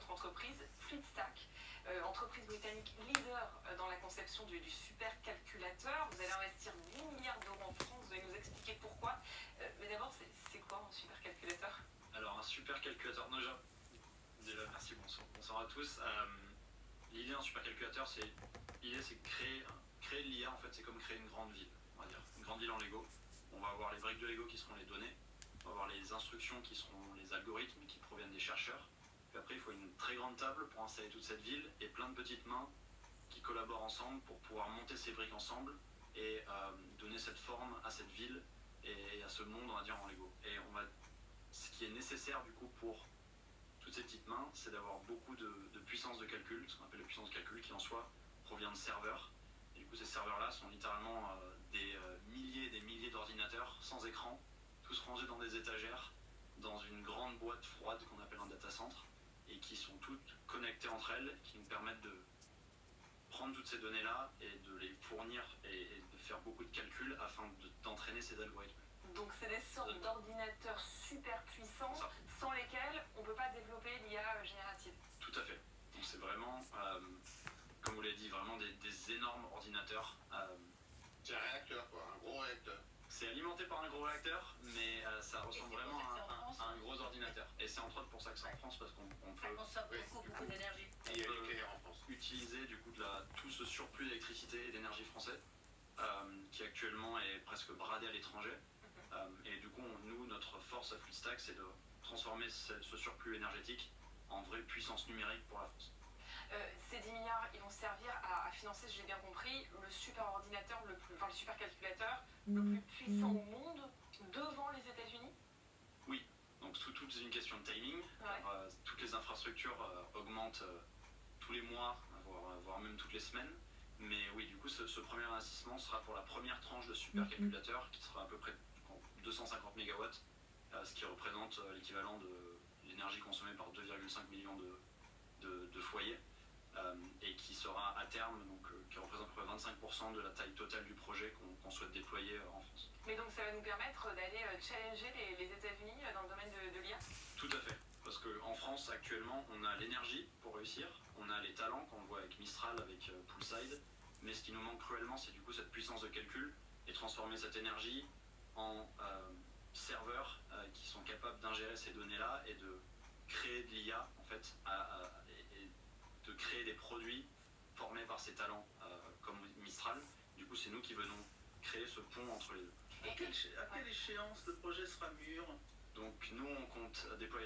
votre entreprise, Fleetstack, entreprise britannique leader dans la conception du supercalculateur. Vous allez investir 10 milliards d'euros en France, vous allez nous expliquer pourquoi. Mais d'abord, c'est quoi un supercalculateur? Alors un supercalculateur, déjà merci, bonsoir à tous. L'idée d'un supercalculateur, c'est créer de l'IA, en fait, c'est comme créer une grande ville, on va dire, une grande ville en Lego. On va avoir les briques de Lego qui seront les données, on va avoir les instructions qui seront les algorithmes qui proviennent des chercheurs. Puis après, il faut une très grande table pour installer toute cette ville et plein de petites mains qui collaborent ensemble pour pouvoir monter ces briques ensemble et donner cette forme à cette ville et à ce monde, on va dire, en Lego. Et ce qui est nécessaire du coup pour toutes ces petites mains, c'est d'avoir beaucoup de puissance de calcul, ce qu'on appelle la puissance de calcul, qui en soi provient de serveurs. Et du coup, ces serveurs-là sont littéralement des milliers et des milliers d'ordinateurs sans écran, tous rangés dans des étagères, dans une grande boîte froide qu'on appelle un data center, et qui sont toutes connectées entre elles, qui nous permettent de prendre toutes ces données-là et de les fournir et de faire beaucoup de calculs afin d'entraîner ces algorithmes. Donc c'est des sortes d'ordinateurs super puissants sans lesquels on ne peut pas développer l'IA générative. Tout à fait. Donc c'est vraiment, comme vous l'avez dit, vraiment des énormes ordinateurs. C'est un réacteur, quoi, un gros réacteur. C'est alimenté par un gros réacteur, mais ça ressemble vraiment à un gros ordinateur. Et c'est entre autres pour ça que c'est en France, parce qu'on peut... Ça consomme beaucoup d'énergie. Il y a nucléaire en France. Utiliser du coup tout ce surplus d'électricité et d'énergie français, qui actuellement est presque bradé à l'étranger. Et du coup, nous, notre force à Fleetstack, c'est de transformer ce surplus énergétique en vraie puissance numérique pour la France. Ces 10 milliards, ils vont servir à financer, si j'ai bien compris, le superordinateur, le supercalculateur le plus puissant au monde, devant les États-Unis. Oui, donc tout est une question de timing. Ouais. Toutes les infrastructures augmentent tous les mois, voire même toutes les semaines. Mais oui, du coup, ce premier investissement sera pour la première tranche de supercalculateur, qui sera à peu près 250 MW, ce qui représente l'équivalent de l'énergie consommée par 2,5 millions de foyers, et qui sera à terme, qui représente à peu près 25% de la taille totale du projet qu'on souhaite déployer en France. Mais donc ça va nous permettre d'aller challenger les États-Unis dans le domaine de l'IA? Tout à fait, parce qu'en France actuellement on a l'énergie pour réussir, on a les talents qu'on voit avec Mistral, avec Poolside, mais ce qui nous manque cruellement, c'est du coup cette puissance de calcul et transformer cette énergie en serveurs qui sont capables d'ingérer ces données-là et de créer de l'IA en fait, et de créer des produits formés par ces talents comme Mistral. Du coup, c'est nous qui venons créer ce pont entre les deux. À quelle échéance le projet sera mûr? Donc nous, on compte déployer